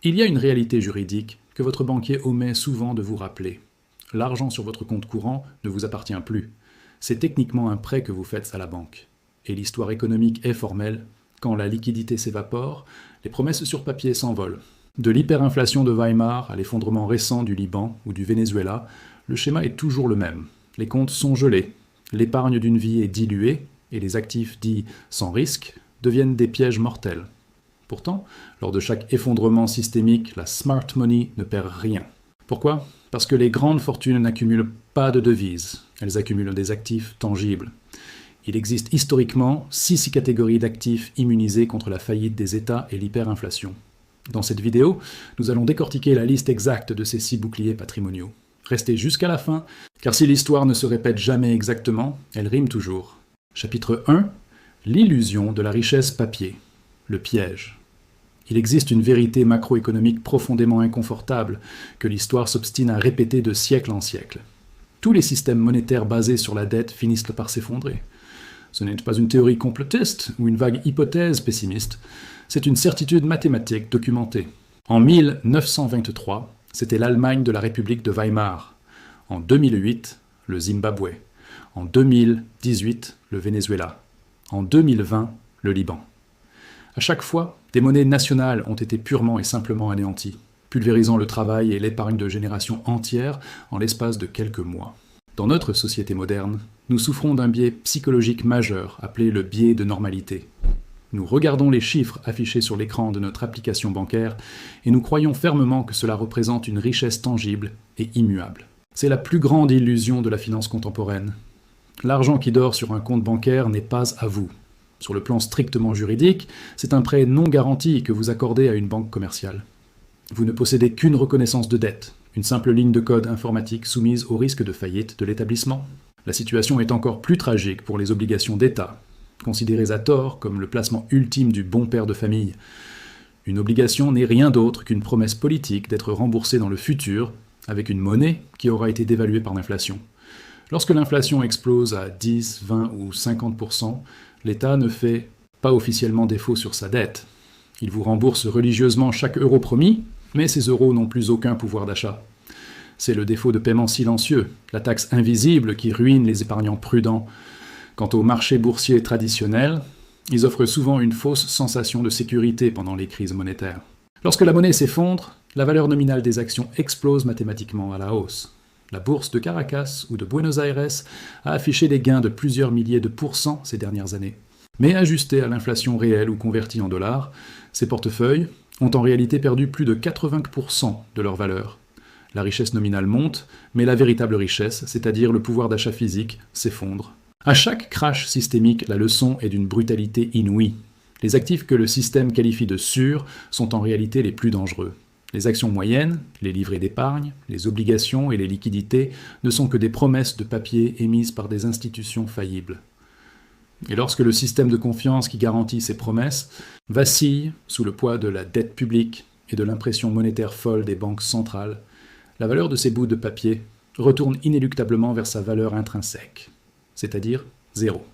Il y a une réalité juridique que votre banquier omet souvent de vous rappeler. L'argent sur votre compte courant ne vous appartient plus. C'est techniquement un prêt que vous faites à la banque. Et l'histoire économique est formelle. Quand la liquidité s'évapore, les promesses sur papier s'envolent. De l'hyperinflation de Weimar à l'effondrement récent du Liban ou du Venezuela, le schéma est toujours le même. Les comptes sont gelés, l'épargne d'une vie est diluée et les actifs dits sans risque deviennent des pièges mortels. Pourtant, lors de chaque effondrement systémique, la smart money ne perd rien. Pourquoi ? Parce que les grandes fortunes n'accumulent pas de devises, elles accumulent des actifs tangibles. Il existe historiquement 6 catégories d'actifs immunisés contre la faillite des États et l'hyperinflation. Dans cette vidéo, nous allons décortiquer la liste exacte de ces 6 boucliers patrimoniaux. Restez jusqu'à la fin, car si l'histoire ne se répète jamais exactement, elle rime toujours. Chapitre 1. L'illusion de la richesse papier. Le piège. Il existe une vérité macroéconomique profondément inconfortable que l'histoire s'obstine à répéter de siècle en siècle. Tous les systèmes monétaires basés sur la dette finissent par s'effondrer. Ce n'est pas une théorie complotiste ou une vague hypothèse pessimiste, c'est une certitude mathématique documentée. En 1923, c'était l'Allemagne de la République de Weimar. En 2008, le Zimbabwe. En 2018, le Venezuela. En 2020, le Liban. À chaque fois, des monnaies nationales ont été purement et simplement anéanties, pulvérisant le travail et l'épargne de générations entières en l'espace de quelques mois. Dans notre société moderne, nous souffrons d'un biais psychologique majeur appelé le biais de normalité. Nous regardons les chiffres affichés sur l'écran de notre application bancaire et nous croyons fermement que cela représente une richesse tangible et immuable. C'est la plus grande illusion de la finance contemporaine. L'argent qui dort sur un compte bancaire n'est pas à vous. Sur le plan strictement juridique, c'est un prêt non garanti que vous accordez à une banque commerciale. Vous ne possédez qu'une reconnaissance de dette, une simple ligne de code informatique soumise au risque de faillite de l'établissement. La situation est encore plus tragique pour les obligations d'État, considérées à tort comme le placement ultime du bon père de famille. Une obligation n'est rien d'autre qu'une promesse politique d'être remboursée dans le futur avec une monnaie qui aura été dévaluée par l'inflation. Lorsque l'inflation explose à 10, 20 ou 50%, l'État ne fait pas officiellement défaut sur sa dette. Il vous rembourse religieusement chaque euro promis, mais ces euros n'ont plus aucun pouvoir d'achat. C'est le défaut de paiement silencieux, la taxe invisible qui ruine les épargnants prudents. Quant aux marchés boursiers traditionnels, ils offrent souvent une fausse sensation de sécurité pendant les crises monétaires. Lorsque la monnaie s'effondre, la valeur nominale des actions explose mathématiquement à la hausse. La bourse de Caracas ou de Buenos Aires a affiché des gains de plusieurs milliers de pourcents ces dernières années. Mais ajustés à l'inflation réelle ou convertis en dollars, ces portefeuilles ont en réalité perdu plus de 80% de leur valeur. La richesse nominale monte, mais la véritable richesse, c'est-à-dire le pouvoir d'achat physique, s'effondre. À chaque crash systémique, la leçon est d'une brutalité inouïe. Les actifs que le système qualifie de sûrs sont en réalité les plus dangereux. Les actions moyennes, les livrets d'épargne, les obligations et les liquidités ne sont que des promesses de papier émises par des institutions faillibles. Et lorsque le système de confiance qui garantit ces promesses vacille sous le poids de la dette publique et de l'impression monétaire folle des banques centrales, la valeur de ces bouts de papier retourne inéluctablement vers sa valeur intrinsèque, c'est-à-dire zéro.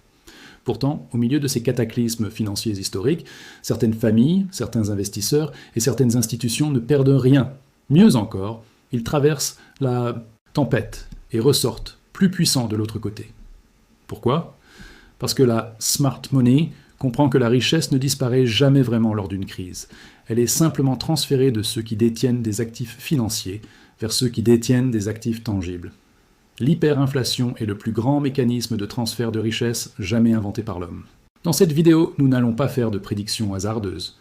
Pourtant, au milieu de ces cataclysmes financiers historiques, certaines familles, certains investisseurs et certaines institutions ne perdent rien. Mieux encore, ils traversent la tempête et ressortent plus puissants de l'autre côté. Pourquoi ? Parce que la smart money comprend que la richesse ne disparaît jamais vraiment lors d'une crise. Elle est simplement transférée de ceux qui détiennent des actifs financiers vers ceux qui détiennent des actifs tangibles. L'hyperinflation est le plus grand mécanisme de transfert de richesse jamais inventé par l'homme. Dans cette vidéo, nous n'allons pas faire de prédictions hasardeuses.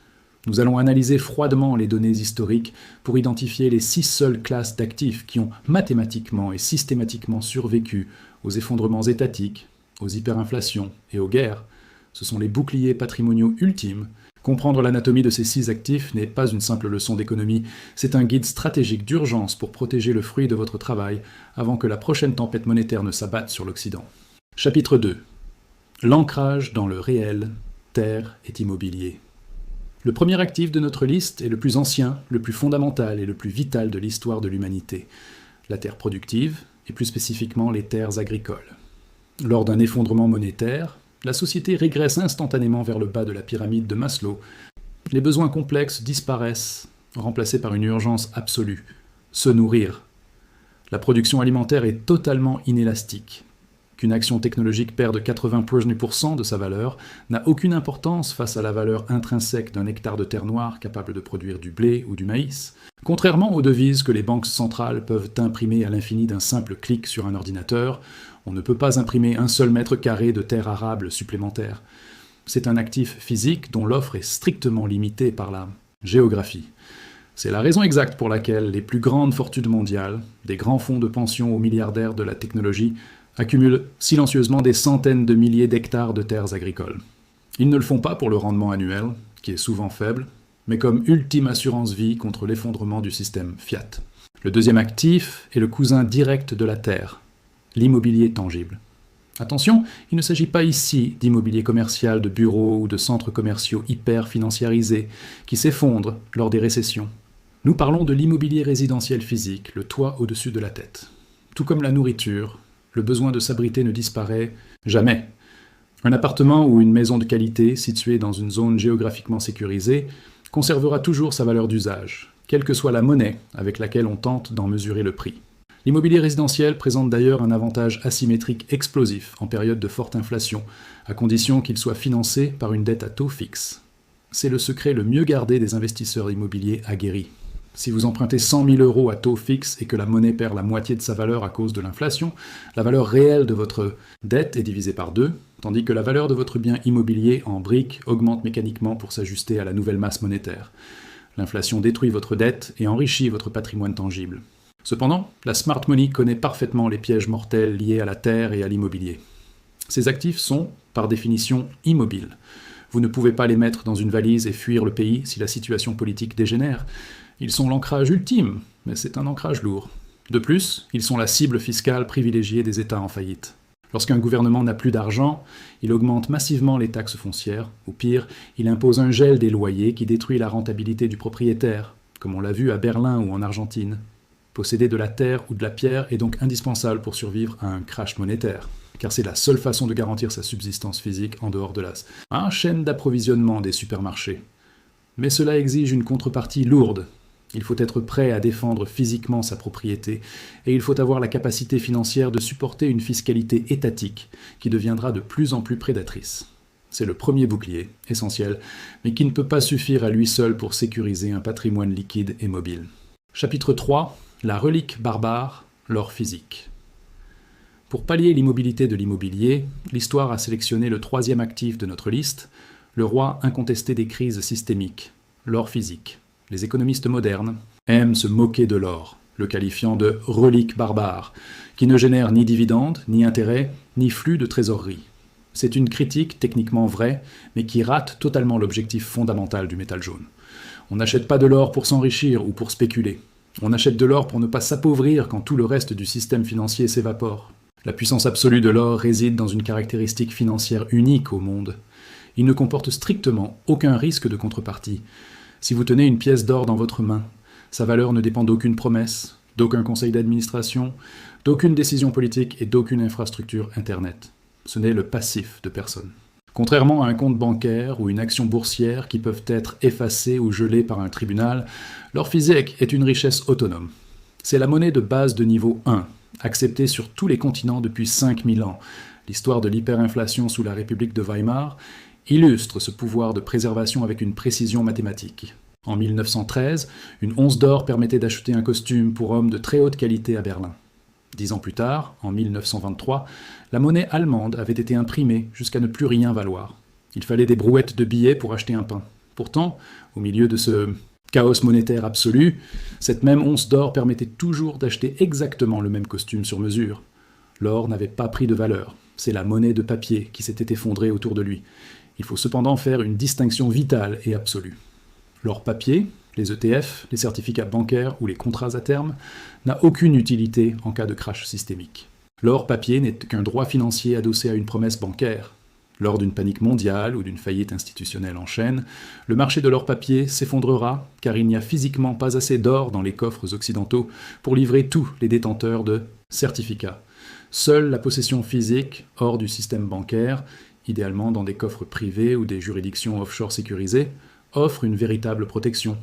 Nous allons analyser froidement les données historiques pour identifier les 6 seules classes d'actifs qui ont mathématiquement et systématiquement survécu aux effondrements étatiques, aux hyperinflations et aux guerres. Ce sont les boucliers patrimoniaux ultimes. Comprendre l'anatomie de ces 6 actifs n'est pas une simple leçon d'économie, c'est un guide stratégique d'urgence pour protéger le fruit de votre travail avant que la prochaine tempête monétaire ne s'abatte sur l'Occident. Chapitre 2. L'ancrage dans le réel, terre et immobilier. Le premier actif de notre liste est le plus ancien, le plus fondamental et le plus vital de l'histoire de l'humanité, la terre productive, et plus spécifiquement les terres agricoles. Lors d'un effondrement monétaire, la société régresse instantanément vers le bas de la pyramide de Maslow. Les besoins complexes disparaissent remplacée par une urgence absolue, se nourrir. La production alimentaire est totalement inélastique. Qu'une action technologique perde 80% de sa valeur n'a aucune importance face à la valeur intrinsèque d'un hectare de terre noire capable de produire du blé ou du maïs, contrairement aux devises que les banques centrales peuvent imprimer à l'infini d'un simple clic sur un ordinateur. On ne peut pas imprimer un seul mètre carré de terre arable supplémentaire. C'est un actif physique dont l'offre est strictement limitée par la géographie. C'est la raison exacte pour laquelle les plus grandes fortunes mondiales, des grands fonds de pension aux milliardaires de la technologie, accumulent silencieusement des centaines de milliers d'hectares de terres agricoles. Ils ne le font pas pour le rendement annuel, qui est souvent faible, mais comme ultime assurance vie contre l'effondrement du système fiat. Le deuxième actif est le cousin direct de la terre, l'immobilier tangible. Attention, il ne s'agit pas ici d'immobilier commercial, de bureaux ou de centres commerciaux hyper financiarisés qui s'effondrent lors des récessions. Nous parlons de l'immobilier résidentiel physique, le toit au-dessus de la tête. Tout comme la nourriture, le besoin de s'abriter ne disparaît jamais. Un appartement ou une maison de qualité située dans une zone géographiquement sécurisée conservera toujours sa valeur d'usage, quelle que soit la monnaie avec laquelle on tente d'en mesurer le prix. L'immobilier résidentiel présente d'ailleurs un avantage asymétrique explosif en période de forte inflation, à condition qu'il soit financé par une dette à taux fixe. C'est le secret le mieux gardé des investisseurs immobiliers aguerris. Si vous empruntez 100 000 € à taux fixe et que la monnaie perd la moitié de sa valeur à cause de l'inflation, la valeur réelle de votre dette est divisée par 2, tandis que la valeur de votre bien immobilier en briques augmente mécaniquement pour s'ajuster à la nouvelle masse monétaire. L'inflation détruit votre dette et enrichit votre patrimoine tangible. Cependant, la smart money connaît parfaitement les pièges mortels liés à la terre et à l'immobilier. Ces actifs sont, par définition, immobiles. Vous ne pouvez pas les mettre dans une valise et fuir le pays si la situation politique dégénère. Ils sont l'ancrage ultime, mais c'est un ancrage lourd. De plus, ils sont la cible fiscale privilégiée des États en faillite. Lorsqu'un gouvernement n'a plus d'argent, il augmente massivement les taxes foncières, ou pire, il impose un gel des loyers qui détruit la rentabilité du propriétaire, comme on l'a vu à Berlin ou en Argentine. Posséder de la terre ou de la pierre est donc indispensable pour survivre à un crash monétaire, car c'est la seule façon de garantir sa subsistance physique en dehors de la chaîne d'approvisionnement des supermarchés. Mais cela exige une contrepartie lourde. Il faut être prêt à défendre physiquement sa propriété, et il faut avoir la capacité financière de supporter une fiscalité étatique qui deviendra de plus en plus prédatrice. C'est le premier bouclier, essentiel, mais qui ne peut pas suffire à lui seul pour sécuriser un patrimoine liquide et mobile. Chapitre 3. La relique barbare, l'or physique. Pour pallier l'immobilité de l'immobilier, l'histoire a sélectionné le troisième actif de notre liste, le roi incontesté des crises systémiques, l'or physique. Les économistes modernes aiment se moquer de l'or, le qualifiant de « relique barbare », qui ne génère ni dividendes, ni intérêts, ni flux de trésorerie. C'est une critique techniquement vraie, mais qui rate totalement l'objectif fondamental du métal jaune. On n'achète pas de l'or pour s'enrichir ou pour spéculer. On achète de l'or pour ne pas s'appauvrir quand tout le reste du système financier s'évapore. La puissance absolue de l'or réside dans une caractéristique financière unique au monde. Il ne comporte strictement aucun risque de contrepartie. Si vous tenez une pièce d'or dans votre main, sa valeur ne dépend d'aucune promesse, d'aucun conseil d'administration, d'aucune décision politique et d'aucune infrastructure Internet. Ce n'est le passif de personne. Contrairement à un compte bancaire ou une action boursière qui peuvent être effacés ou gelés par un tribunal, l'or physique est une richesse autonome. C'est la monnaie de base de niveau 1, acceptée sur tous les continents depuis 5000 ans. L'histoire de l'hyperinflation sous la République de Weimar illustre ce pouvoir de préservation avec une précision mathématique. En 1913, une once d'or permettait d'acheter un costume pour homme de très haute qualité à Berlin. 10 ans plus tard, en 1923, la monnaie allemande avait été imprimée jusqu'à ne plus rien valoir. Il fallait des brouettes de billets pour acheter un pain. Pourtant, au milieu de ce chaos monétaire absolu, cette même once d'or permettait toujours d'acheter exactement le même costume sur mesure. L'or n'avait pas pris de valeur. C'est la monnaie de papier qui s'était effondrée autour de lui. Il faut cependant faire une distinction vitale et absolue. L'or papier, les ETF, les certificats bancaires ou les contrats à terme, n'a aucune utilité en cas de crash systémique. L'or papier n'est qu'un droit financier adossé à une promesse bancaire. Lors d'une panique mondiale ou d'une faillite institutionnelle en chaîne, le marché de l'or papier s'effondrera car il n'y a physiquement pas assez d'or dans les coffres occidentaux pour livrer tous les détenteurs de certificats. Seule la possession physique, hors du système bancaire, idéalement dans des coffres privés ou des juridictions offshore sécurisées, offre une véritable protection.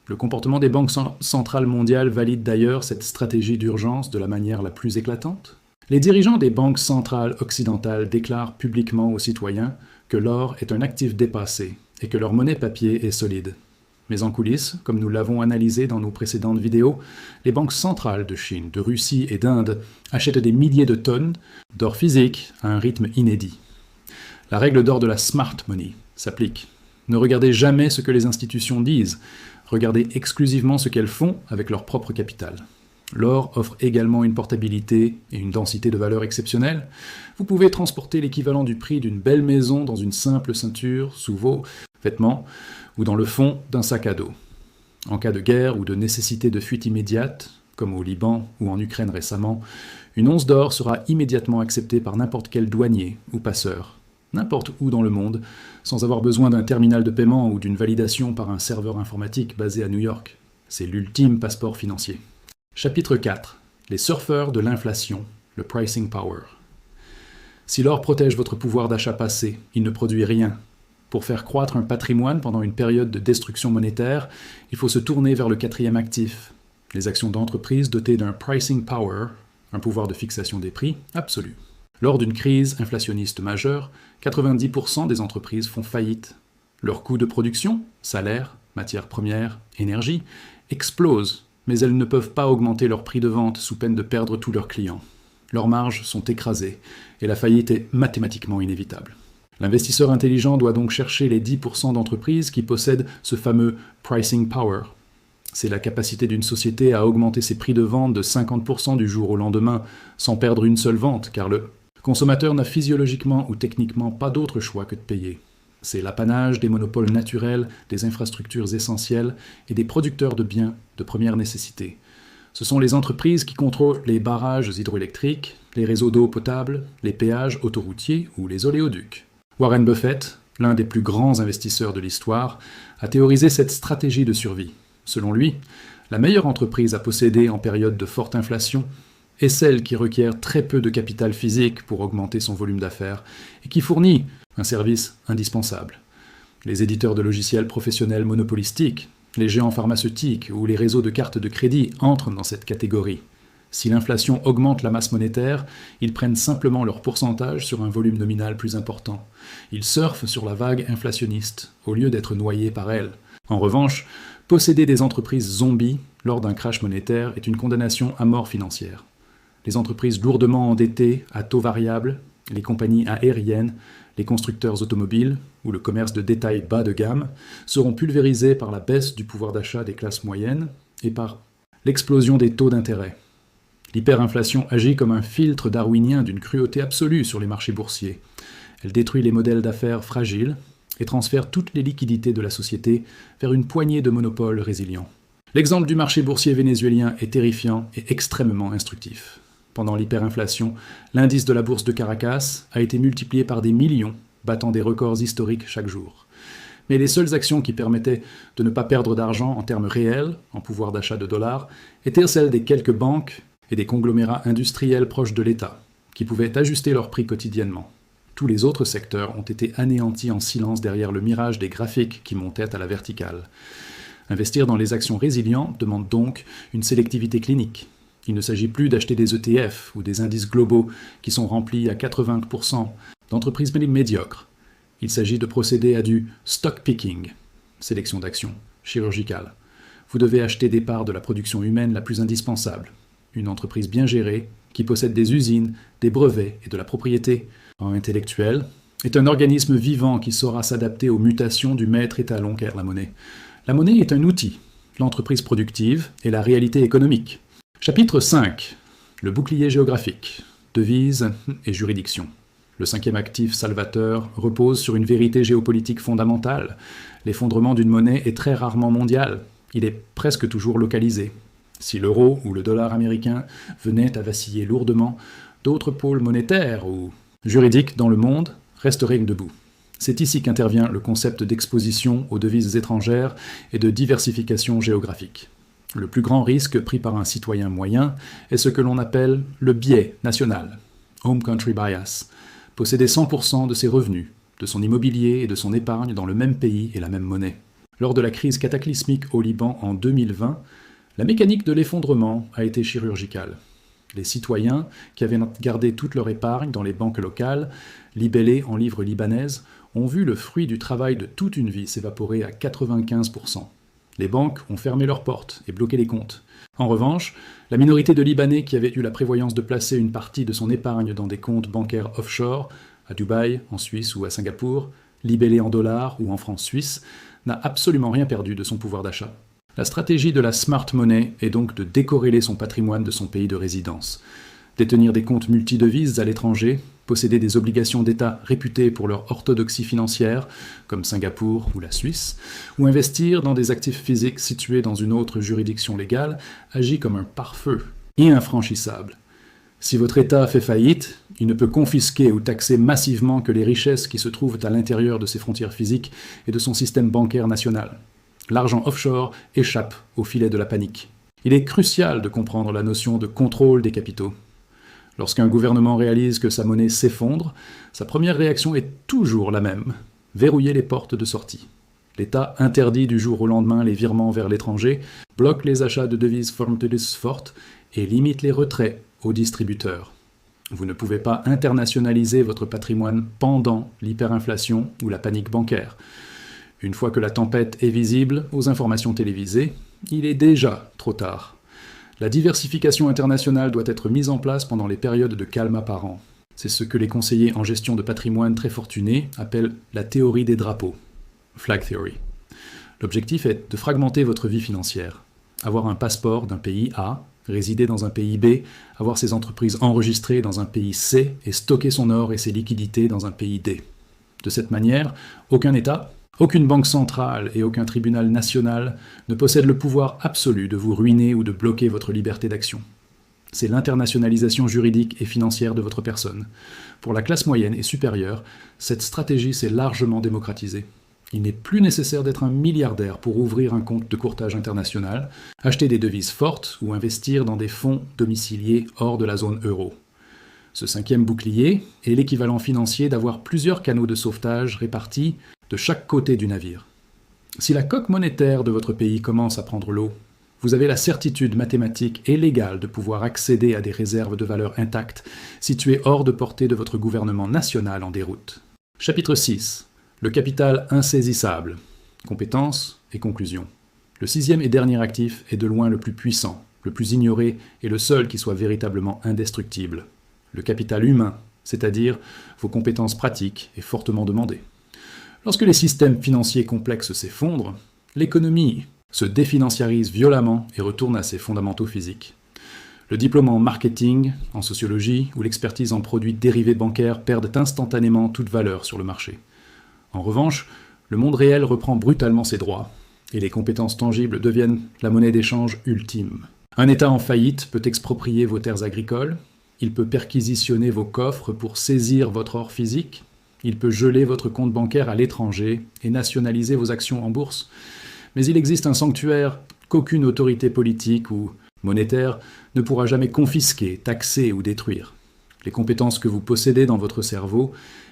Le comportement des banques centrales mondiales valide d'ailleurs cette stratégie d'urgence de la manière la plus éclatante. Les dirigeants des banques centrales occidentales déclarent publiquement aux citoyens que l'or est un actif dépassé et que leur monnaie papier est solide. Mais en coulisses, comme nous l'avons analysé dans nos précédentes vidéos, les banques centrales de Chine, de Russie et d'Inde achètent des milliers de tonnes d'or physique à un rythme inédit. La règle d'or de la smart money s'applique. Ne regardez jamais ce que les institutions disent, regardez exclusivement ce qu'elles font avec leur propre capital. L'or offre également une portabilité et une densité de valeur exceptionnelles. Vous pouvez transporter l'équivalent du prix d'une belle maison dans une simple ceinture, sous vos vêtements, ou dans le fond d'un sac à dos. En cas de guerre ou de nécessité de fuite immédiate, comme au Liban ou en Ukraine récemment, une once d'or sera immédiatement acceptée par n'importe quel douanier ou passeur, n'importe où dans le monde, sans avoir besoin d'un terminal de paiement ou d'une validation par un serveur informatique basé à New York. C'est l'ultime passeport financier. Chapitre 4. Les surfeurs de l'inflation, le pricing power. Si l'or protège votre pouvoir d'achat passé, il ne produit rien. Pour faire croître un patrimoine pendant une période de destruction monétaire, il faut se tourner vers le quatrième actif, les actions d'entreprise dotées d'un pricing power, un pouvoir de fixation des prix absolu. Lors d'une crise inflationniste majeure, 90% des entreprises font faillite. Leurs coûts de production, salaires, matières premières, énergie, explosent, mais elles ne peuvent pas augmenter leur prix de vente sous peine de perdre tous leurs clients. Leurs marges sont écrasées et la faillite est mathématiquement inévitable. L'investisseur intelligent doit donc chercher les 10% d'entreprises qui possèdent ce fameux pricing power. C'est la capacité d'une société à augmenter ses prix de vente de 50% du jour au lendemain sans perdre une seule vente, car le consommateur n'a physiologiquement ou techniquement pas d'autre choix que de payer. C'est l'apanage des monopoles naturels, des infrastructures essentielles et des producteurs de biens de première nécessité. Ce sont les entreprises qui contrôlent les barrages hydroélectriques, les réseaux d'eau potable, les péages autoroutiers ou les oléoducs. Warren Buffett, l'un des plus grands investisseurs de l'histoire, a théorisé cette stratégie de survie. Selon lui, la meilleure entreprise à posséder en période de forte inflation est celle qui requiert très peu de capital physique pour augmenter son volume d'affaires et qui fournit un service indispensable. Les éditeurs de logiciels professionnels monopolistiques, les géants pharmaceutiques ou les réseaux de cartes de crédit entrent dans cette catégorie. Si l'inflation augmente la masse monétaire, ils prennent simplement leur pourcentage sur un volume nominal plus important. Ils surfent sur la vague inflationniste, au lieu d'être noyés par elle. En revanche, posséder des entreprises zombies lors d'un crash monétaire est une condamnation à mort financière. Les entreprises lourdement endettées à taux variables, les compagnies aériennes, les constructeurs automobiles ou le commerce de détail bas de gamme seront pulvérisés par la baisse du pouvoir d'achat des classes moyennes et par l'explosion des taux d'intérêt. L'hyperinflation agit comme un filtre darwinien d'une cruauté absolue sur les marchés boursiers. Elle détruit les modèles d'affaires fragiles et transfère toutes les liquidités de la société vers une poignée de monopoles résilients. L'exemple du marché boursier vénézuélien est terrifiant et extrêmement instructif. Pendant l'hyperinflation, l'indice de la bourse de Caracas a été multiplié par des millions, battant des records historiques chaque jour. Mais les seules actions qui permettaient de ne pas perdre d'argent en termes réels, en pouvoir d'achat de dollars, étaient celles des quelques banques et des conglomérats industriels proches de l'État, qui pouvaient ajuster leurs prix quotidiennement. Tous les autres secteurs ont été anéantis en silence derrière le mirage des graphiques qui montaient à la verticale. Investir dans les actions résilientes demande donc une sélectivité clinique. Il ne s'agit plus d'acheter des ETF ou des indices globaux qui sont remplis à 80% d'entreprises médiocres. Il s'agit de procéder à du stock picking, sélection d'actions, chirurgicale. Vous devez acheter des parts de la production humaine la plus indispensable. Une entreprise bien gérée, qui possède des usines, des brevets et de la propriété intellectuelle, est un organisme vivant qui saura s'adapter aux mutations du maître étalon qu'est la monnaie. La monnaie est un outil, l'entreprise productive et la réalité économique. Chapitre 5. Le bouclier géographique, devises et juridiction. Le cinquième actif salvateur repose sur une vérité géopolitique fondamentale. L'effondrement d'une monnaie est très rarement mondial. Il est presque toujours localisé. Si l'euro ou le dollar américain venaient à vaciller lourdement, d'autres pôles monétaires ou juridiques dans le monde resteraient debout. C'est ici qu'intervient le concept d'exposition aux devises étrangères et de diversification géographique. Le plus grand risque pris par un citoyen moyen est ce que l'on appelle le biais national, home country bias, posséder 100% de ses revenus, de son immobilier et de son épargne dans le même pays et la même monnaie. Lors de la crise cataclysmique au Liban en 2020, la mécanique de l'effondrement a été chirurgicale. Les citoyens, qui avaient gardé toute leur épargne dans les banques locales, libellées en livres libanaises, ont vu le fruit du travail de toute une vie s'évaporer à 95%. Les banques ont fermé leurs portes et bloqué les comptes. En revanche, la minorité de Libanais qui avait eu la prévoyance de placer une partie de son épargne dans des comptes bancaires offshore, à Dubaï, en Suisse ou à Singapour, libellés en dollars ou en francs suisses, n'a absolument rien perdu de son pouvoir d'achat. La stratégie de la smart money est donc de décorréler son patrimoine de son pays de résidence. Détenir des comptes multidevises à l'étranger, posséder des obligations d'État réputées pour leur orthodoxie financière, comme Singapour ou la Suisse, ou investir dans des actifs physiques situés dans une autre juridiction légale, agit comme un pare-feu et infranchissable. Si votre État fait faillite, il ne peut confisquer ou taxer massivement que les richesses qui se trouvent à l'intérieur de ses frontières physiques et de son système bancaire national. L'argent offshore échappe au filet de la panique. Il est crucial de comprendre la notion de contrôle des capitaux. Lorsqu'un gouvernement réalise que sa monnaie s'effondre, sa première réaction est toujours la même, verrouiller les portes de sortie. L'État interdit du jour au lendemain les virements vers l'étranger, bloque les achats de devises fortes et limite les retraits aux distributeurs. Vous ne pouvez pas internationaliser votre patrimoine pendant l'hyperinflation ou la panique bancaire. Une fois que la tempête est visible aux informations télévisées, il est déjà trop tard. La diversification internationale doit être mise en place pendant les périodes de calme apparent. C'est ce que les conseillers en gestion de patrimoine très fortunés appellent la théorie des drapeaux, Flag Theory. L'objectif est de fragmenter votre vie financière. Avoir un passeport d'un pays A, résider dans un pays B, avoir ses entreprises enregistrées dans un pays C et stocker son or et ses liquidités dans un pays D. De cette manière, aucun État, aucune banque centrale et aucun tribunal national ne possèdent le pouvoir absolu de vous ruiner ou de bloquer votre liberté d'action. C'est l'internationalisation juridique et financière de votre personne. Pour la classe moyenne et supérieure, cette stratégie s'est largement démocratisée. Il n'est plus nécessaire d'être un milliardaire pour ouvrir un compte de courtage international, acheter des devises fortes ou investir dans des fonds domiciliés hors de la zone euro. Ce cinquième bouclier est l'équivalent financier d'avoir plusieurs canaux de sauvetage répartis de chaque côté du navire. Si la coque monétaire de votre pays commence à prendre l'eau, vous avez la certitude mathématique et légale de pouvoir accéder à des réserves de valeur intactes situées hors de portée de votre gouvernement national en déroute. Chapitre 6. Le capital insaisissable. Compétences et conclusions. Le sixième et dernier actif est de loin le plus puissant, le plus ignoré et le seul qui soit véritablement indestructible. Le capital humain, c'est-à-dire vos compétences pratiques, est fortement demandé. Lorsque les systèmes financiers complexes s'effondrent, l'économie se définanciarise violemment et retourne à ses fondamentaux physiques. Le diplôme en marketing, en sociologie ou l'expertise en produits dérivés bancaires perdent instantanément toute valeur sur le marché. En revanche, le monde réel reprend brutalement ses droits et les compétences tangibles deviennent la monnaie d'échange ultime. Un État en faillite peut exproprier vos terres agricoles, il peut perquisitionner vos coffres pour saisir votre or physique, il peut geler votre compte bancaire à l'étranger et nationaliser vos actions en bourse. Mais il existe un sanctuaire qu'aucune autorité politique ou monétaire ne pourra jamais confisquer, taxer ou détruire. Les compétences que vous possédez dans votre cerveau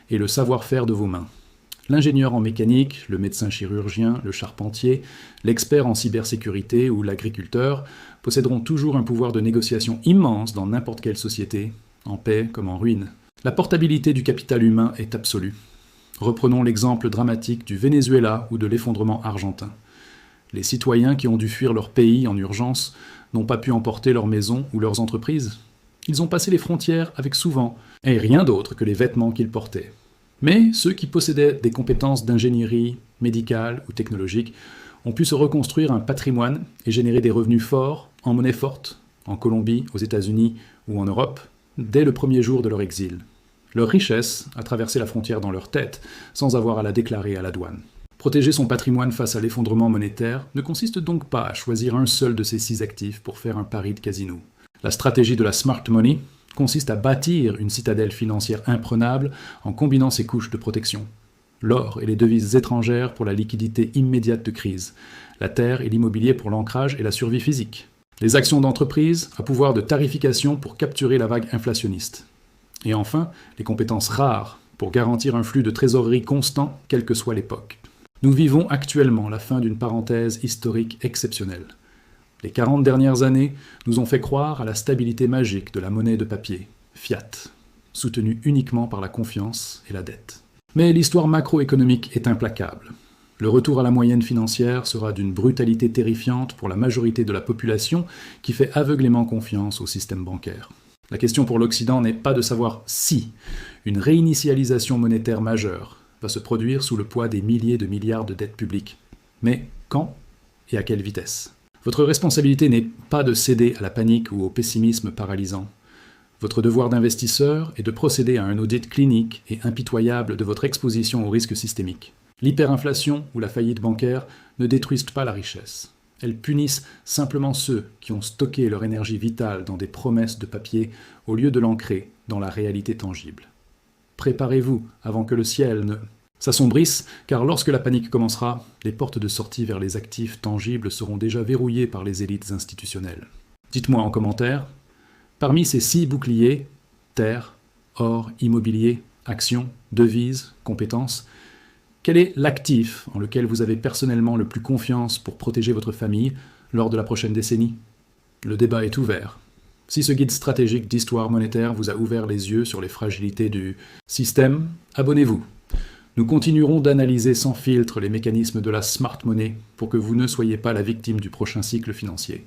et le savoir-faire de vos mains. L'ingénieur en mécanique, le médecin chirurgien, le charpentier, l'expert en cybersécurité ou l'agriculteur posséderont toujours un pouvoir de négociation immense dans n'importe quelle société, en paix comme en ruine. La portabilité du capital humain est absolue. Reprenons l'exemple dramatique du Venezuela ou de l'effondrement argentin. Les citoyens qui ont dû fuir leur pays en urgence n'ont pas pu emporter leur maison ou leurs entreprises. Ils ont passé les frontières avec souvent, et rien d'autre que les vêtements qu'ils portaient. Mais ceux qui possédaient des compétences d'ingénierie médicale ou technologique ont pu se reconstruire un patrimoine et générer des revenus forts en monnaie forte, en Colombie, aux États-Unis ou en Europe, dès le premier jour de leur exil. Leur richesse a traversé la frontière dans leur tête, sans avoir à la déclarer à la douane. Protéger son patrimoine face à l'effondrement monétaire ne consiste donc pas à choisir un seul de ces 6 actifs pour faire un pari de casino. La stratégie de la smart money consiste à bâtir une citadelle financière imprenable en combinant ses couches de protection. L'or et les devises étrangères pour la liquidité immédiate de crise, la terre et l'immobilier pour l'ancrage et la survie physique. Les actions d'entreprise à pouvoir de tarification pour capturer la vague inflationniste. Et enfin, les compétences rares pour garantir un flux de trésorerie constant, quelle que soit l'époque. Nous vivons actuellement la fin d'une parenthèse historique exceptionnelle. Les 40 dernières années nous ont fait croire à la stabilité magique de la monnaie de papier, fiat, soutenue uniquement par la confiance et la dette. Mais l'histoire macroéconomique est implacable. Le retour à la moyenne financière sera d'une brutalité terrifiante pour la majorité de la population qui fait aveuglément confiance au système bancaire. La question pour l'Occident n'est pas de savoir si une réinitialisation monétaire majeure va se produire sous le poids des milliers de milliards de dettes publiques, mais quand et à quelle vitesse. Votre responsabilité n'est pas de céder à la panique ou au pessimisme paralysant. Votre devoir d'investisseur est de procéder à un audit clinique et impitoyable de votre exposition aux risques systémiques. L'hyperinflation ou la faillite bancaire ne détruisent pas la richesse. Elles punissent simplement ceux qui ont stocké leur énergie vitale dans des promesses de papier au lieu de l'ancrer dans la réalité tangible. Préparez-vous avant que le ciel ne s'assombrisse, car lorsque la panique commencera, les portes de sortie vers les actifs tangibles seront déjà verrouillées par les élites institutionnelles. Dites-moi en commentaire, parmi ces 6 boucliers, terre, or, immobilier, actions, devises, compétences, quel est l'actif en lequel vous avez personnellement le plus confiance pour protéger votre famille lors de la prochaine décennie? Le débat est ouvert. Si ce guide stratégique d'histoire monétaire vous a ouvert les yeux sur les fragilités du système, abonnez-vous. Nous continuerons d'analyser sans filtre les mécanismes de la smart money pour que vous ne soyez pas la victime du prochain cycle financier.